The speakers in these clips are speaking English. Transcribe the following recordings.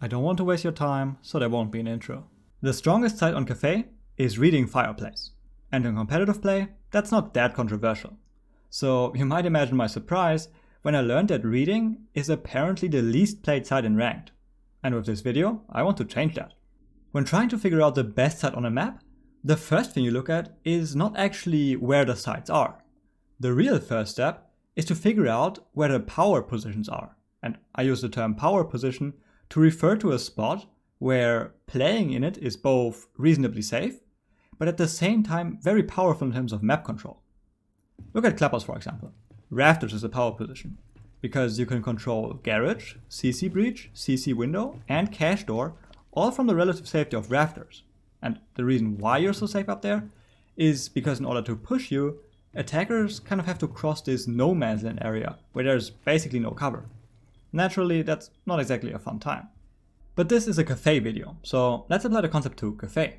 I don't want to waste your time, so there won't be an intro. The strongest side on Kafe is reading fireplace. And in competitive play, that's not that controversial. So you might imagine my surprise when I learned that reading is apparently the least played side in ranked. And with this video, I want to change that. When trying to figure out the best side on a map, the first thing you look at is not actually where the sides are. The real first step is to figure out where the power positions are. And I use the term power position to refer to a spot where playing in it is both reasonably safe, but at the same time very powerful in terms of map control. Look at Clubhouse, for example. Rafters is a power position, because you can control garage, CC breach, CC window, and cache door, all from the relative safety of rafters. And the reason why you're so safe up there is because in order to push you, attackers kind of have to cross this no man's land area where there's basically no cover. Naturally, that's not exactly a fun time. But this is a Kafe video, so let's apply the concept to Kafe.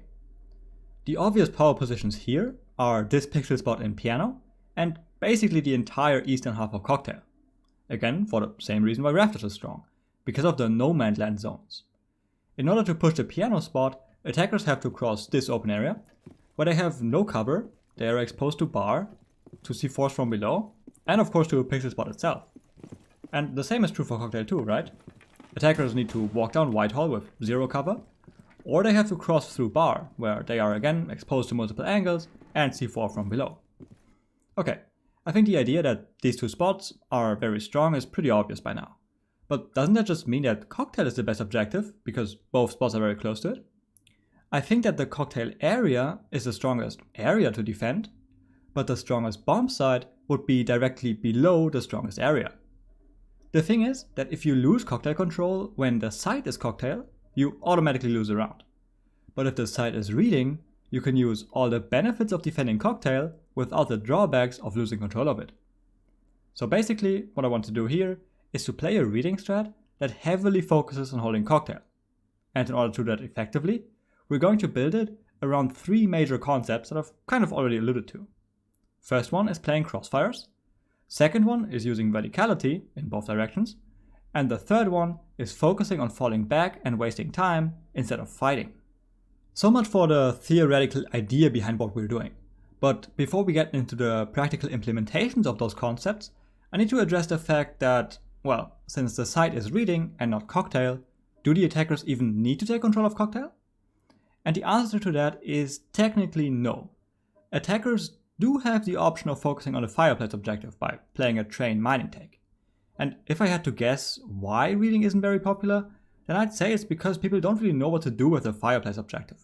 The obvious power positions here are this pixel spot in piano and basically the entire eastern half of Cocktail. Again, for the same reason why Rafters is strong, because of the no man's land zones. In order to push the piano spot, attackers have to cross this open area, where they have no cover, they are exposed to bar, to C4s from below, and of course to a pixel spot itself. And the same is true for Cocktail too, right? Attackers need to walk down Whitehall with zero cover, or they have to cross through bar, where they are again exposed to multiple angles and C4 from below. Okay, I think the idea that these two spots are very strong is pretty obvious by now. But doesn't that just mean that Cocktail is the best objective, because both spots are very close to it? I think that the Cocktail area is the strongest area to defend, but the strongest bomb site would be directly below the strongest area. The thing is that if you lose Cocktail control when the site is Cocktail, you automatically lose a round. But if the site is reading, you can use all the benefits of defending Cocktail without the drawbacks of losing control of it. So basically, what I want to do here is to play a reading strat that heavily focuses on holding Cocktail. And in order to do that effectively, we're going to build it around three major concepts that I've kind of already alluded to. First one is playing crossfires. Second one is using verticality in both directions. And the third one is focusing on falling back and wasting time instead of fighting. So much for the theoretical idea behind what we're doing. But before we get into the practical implementations of those concepts, I need to address the fact that, well, since the site is reading and not Cocktail, do the attackers even need to take control of Cocktail? And the answer to that is technically no. Attackers do have the option of focusing on the fireplace objective by playing a train mining take. And if I had to guess why reading isn't very popular, then I'd say it's because people don't really know what to do with the fireplace objective.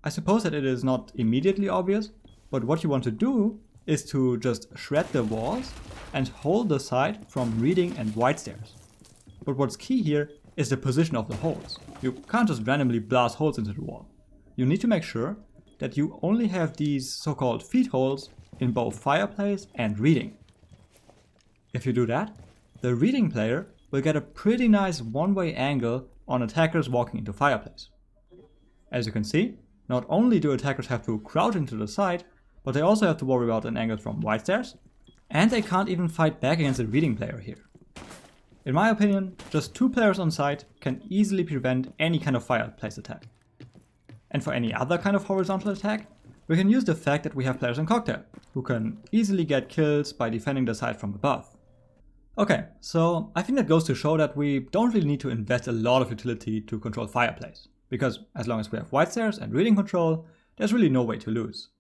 I suppose that it is not immediately obvious, but what you want to do is to just shred the walls and hold the site from reading and white stairs. But what's key here is the position of the holes. You can't just randomly blast holes into the wall. You need to make sure that you only have these so-called feed holes in both fireplace and reading. If you do that, the reading player will get a pretty nice one-way angle on attackers walking into fireplace. As you can see, not only do attackers have to crouch into the side, but they also have to worry about an angle from white stairs, and they can't even fight back against a reading player here. In my opinion, just two players on site can easily prevent any kind of fireplace attack. And for any other kind of horizontal attack, we can use the fact that we have players in Cocktail, who can easily get kills by defending the site from above. Okay, so I think that goes to show that we don't really need to invest a lot of utility to control fireplace, because as long as we have white stairs and reading control, there's really no way to lose.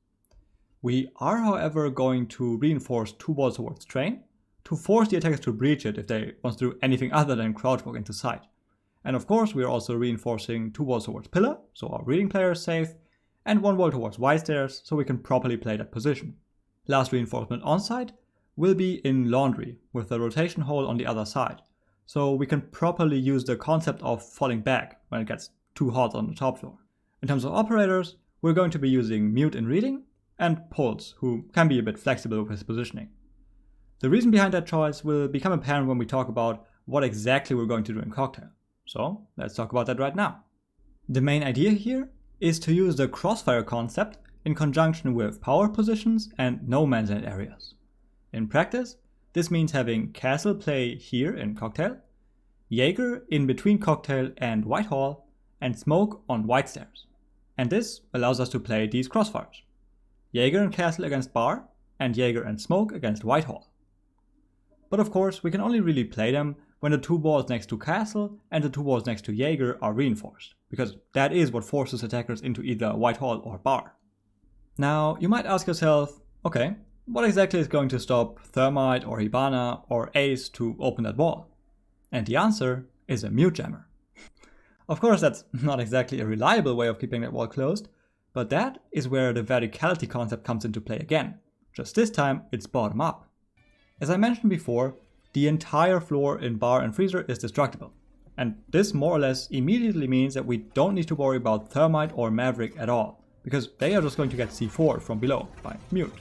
We are, however, going to reinforce two walls towards train to force the attackers to breach it if they want to do anything other than crouch walk into site. And of course, we are also reinforcing two walls towards pillar, so our reading player is safe, and one wall towards white stairs, so we can properly play that position. Last reinforcement on site will be in laundry, with the rotation hole on the other side, so we can properly use the concept of falling back when it gets too hot on the top floor. In terms of operators, we're going to be using mute in reading, and Pulse, who can be a bit flexible with his positioning. The reason behind that choice will become apparent when we talk about what exactly we're going to do in Cocktail. So let's talk about that right now. The main idea here is to use the crossfire concept in conjunction with power positions and no man's land areas. In practice, this means having castle play here in Cocktail, Jaeger in between Cocktail and Whitehall, and Smoke on White Stairs. And this allows us to play these crossfires. Jaeger and Castle against Bar, and Jaeger and Smoke against Whitehall. But of course, we can only really play them when the 2 walls next to Castle and the 2 walls next to Jaeger are reinforced, because that is what forces attackers into either Whitehall or Bar. Now, you might ask yourself, okay, what exactly is going to stop Thermite or Hibana or Ace to open that wall? And the answer is a mute jammer. Of course, that's not exactly a reliable way of keeping that wall closed, but that is where the verticality concept comes into play again. Just this time, it's bottom up. As I mentioned before, the entire floor in Bar and Freezer is destructible. And this more or less immediately means that we don't need to worry about Thermite or Maverick at all, because they are just going to get C4 from below by mute.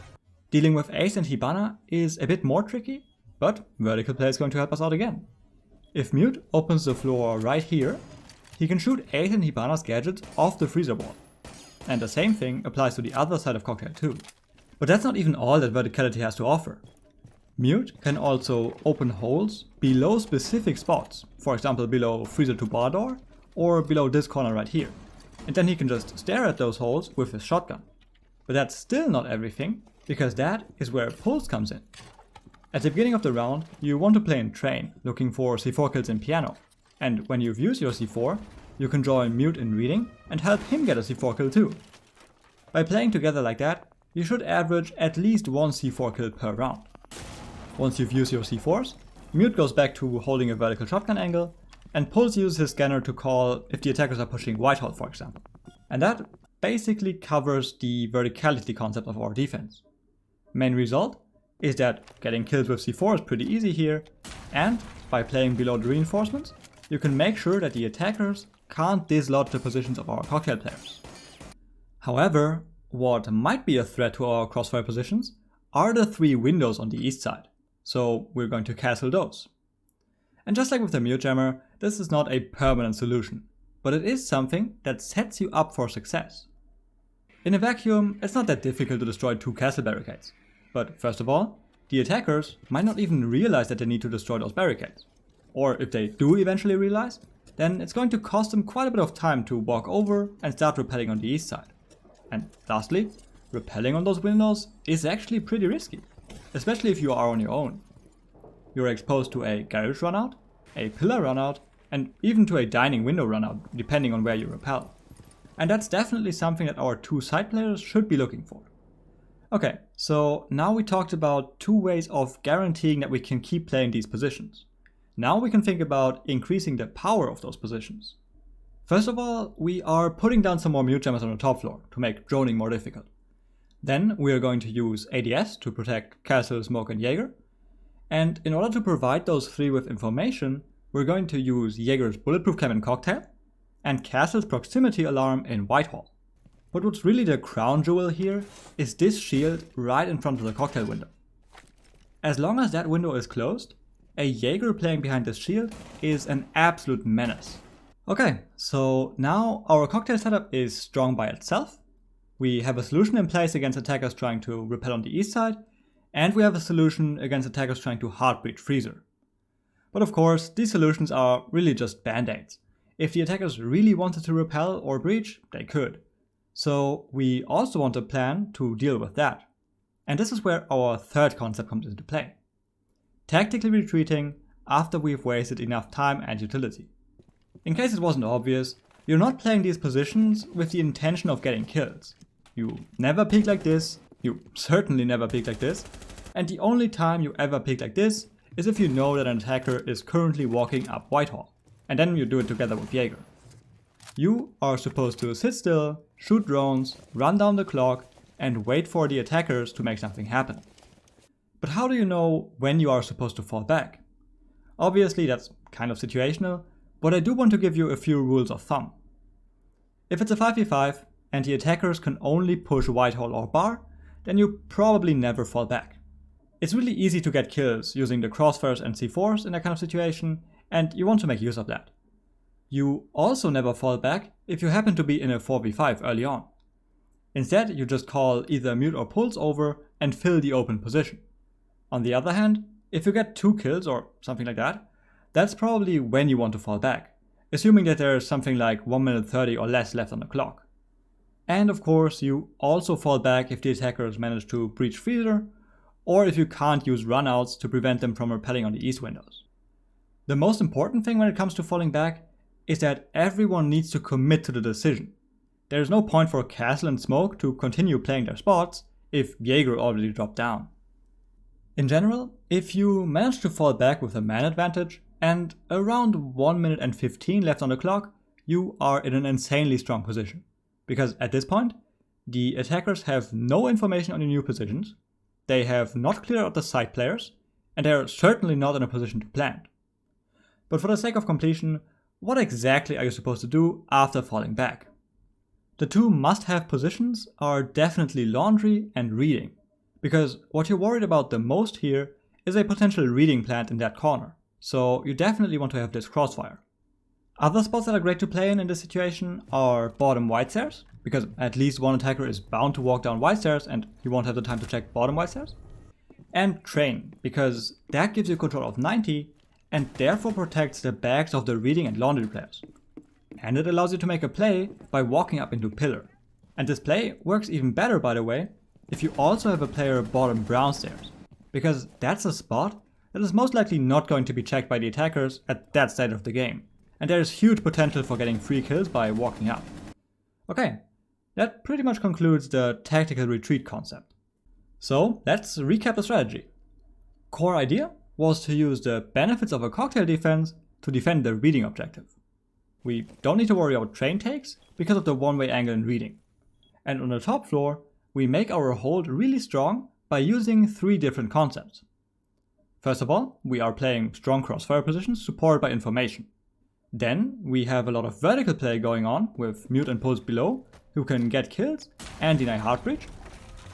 Dealing with Ace and Hibana is a bit more tricky, but vertical play is going to help us out again. If mute opens the floor right here, he can shoot Ace and Hibana's gadgets off the freezer wall. And the same thing applies to the other side of Cocktail too. But that's not even all that verticality has to offer. Mute can also open holes below specific spots, for example below freezer to bar door, or below this corner right here. And then he can just stare at those holes with his shotgun. But that's still not everything, because that is where Pulse comes in. At the beginning of the round, you want to play in Train, looking for C4 kills in Piano. And when you've used your C4, you can join Mute in Reading and help him get a C4 kill too. By playing together like that, you should average at least 1 C4 kill per round. Once you've used your C4s, Mute goes back to holding a vertical shotgun angle, and Pulse uses his scanner to call if the attackers are pushing Whitehall, for example. And that basically covers the verticality concept of our defense. Main result is that getting kills with C4 is pretty easy here, and by playing below the reinforcements, you can make sure that the attackers can't dislodge the positions of our Cocktail players. However, what might be a threat to our crossfire positions are the 3 windows on the east side, so we're going to castle those. And just like with the mute jammer, this is not a permanent solution, but it is something that sets you up for success. In a vacuum, it's not that difficult to destroy 2 castle barricades, but first of all, the attackers might not even realize that they need to destroy those barricades. Or if they do eventually realize, then it's going to cost them quite a bit of time to walk over and start repelling on the east side. And lastly, repelling on those windows is actually pretty risky, especially if you are on your own. You're exposed to a garage runout, a pillar runout, and even to a dining window runout, depending on where you repel. And that's definitely something that our 2 side players should be looking for. Okay, so now we talked about 2 ways of guaranteeing that we can keep playing these positions. Now we can think about increasing the power of those positions. First of all, we are putting down some more mute jammers on the top floor to make droning more difficult. Then we are going to use ADS to protect Castle, Smoke and Jaeger. And in order to provide those 3 with information, we're going to use Jaeger's bulletproof cam in Cocktail and Castle's proximity alarm in Whitehall. But what's really the crown jewel here is this shield right in front of the Cocktail window. As long as that window is closed, a Jaeger playing behind this shield is an absolute menace. Okay, so now our Cocktail setup is strong by itself. We have a solution in place against attackers trying to repel on the east side, and we have a solution against attackers trying to hard breach Freezer. But of course, these solutions are really just band-aids. If the attackers really wanted to repel or breach, they could. So we also want a plan to deal with that. And this is where our third concept comes into play. Tactically retreating after we've wasted enough time and utility. In case it wasn't obvious, you're not playing these positions with the intention of getting kills. You never peek like this, you certainly never peek like this, and the only time you ever peek like this is if you know that an attacker is currently walking up Whitehall, and then you do it together with Jaeger. You are supposed to sit still, shoot drones, run down the clock, and wait for the attackers to make something happen. But how do you know when you are supposed to fall back? Obviously that's kind of situational, but I do want to give you a few rules of thumb. If it's a 5v5 and the attackers can only push Whitehall or Bar, then you probably never fall back. It's really easy to get kills using the crossfires and C4s in that kind of situation, and you want to make use of that. You also never fall back if you happen to be in a 4v5 early on. Instead, you just call either mute or pulse over and fill the open position. On the other hand, if you get 2 kills or something like that, that's probably when you want to fall back, assuming that there's something like 1 minute 30 or less left on the clock. And of course, you also fall back if the attackers manage to breach freezer, or if you can't use runouts to prevent them from rappelling on the east windows. The most important thing when it comes to falling back is that everyone needs to commit to the decision. There is no point for Castle and Smoke to continue playing their spots if Jaeger already dropped down. In general, if you manage to fall back with a man advantage and around 1 minute and 15 left on the clock, you are in an insanely strong position. Because at this point, the attackers have no information on your new positions, they have not cleared out the side players, and they are certainly not in a position to plant. But for the sake of completion, what exactly are you supposed to do after falling back? The two must-have positions are definitely laundry and reading, because what you're worried about the most here is a potential reading plant in that corner, so you definitely want to have this crossfire. Other spots that are great to play in this situation are bottom white stairs, because at least one attacker is bound to walk down white stairs and you won't have the time to check bottom white stairs. And train, because that gives you control of 90 and therefore protects the backs of the reading and laundry players. And it allows you to make a play by walking up into pillar. And this play works even better, by the way, if you also have a player bottom brown stairs, because that's a spot that is most likely not going to be checked by the attackers at that stage of the game, and there is huge potential for getting free kills by walking up. Okay, that pretty much concludes the tactical retreat concept. So let's recap the strategy. Core idea was to use the benefits of a cocktail defense to defend the reading objective. We don't need to worry about train takes because of the one-way angle in reading. And on the top floor, we make our hold really strong by using 3 different concepts. First of all, we are playing strong crossfire positions supported by information. Then we have a lot of vertical play going on with mute and pulse below who can get kills and deny hard breach.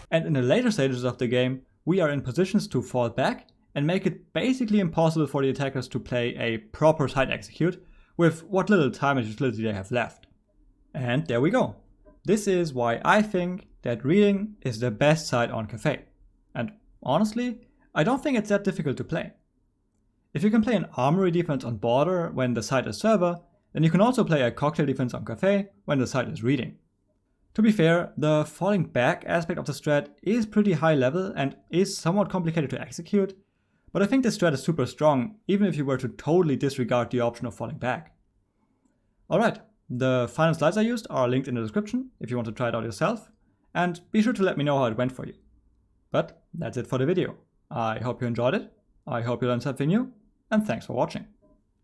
And in the later stages of the game, we are in positions to fall back and make it basically impossible for the attackers to play a proper side execute with what little time and utility they have left. And there we go. This is why I think that reading is the best side on Kafe. And honestly, I don't think it's that difficult to play. If you can play an armory defense on border when the side is server, then you can also play a cocktail defense on Kafe when the side is reading. To be fair, the falling back aspect of the strat is pretty high level and is somewhat complicated to execute, but I think this strat is super strong even if you were to totally disregard the option of falling back. Alright, the final slides I used are linked in the description if you want to try it out yourself, and be sure to let me know how it went for you. But that's it for the video. I hope you enjoyed it, I hope you learned something new, and thanks for watching.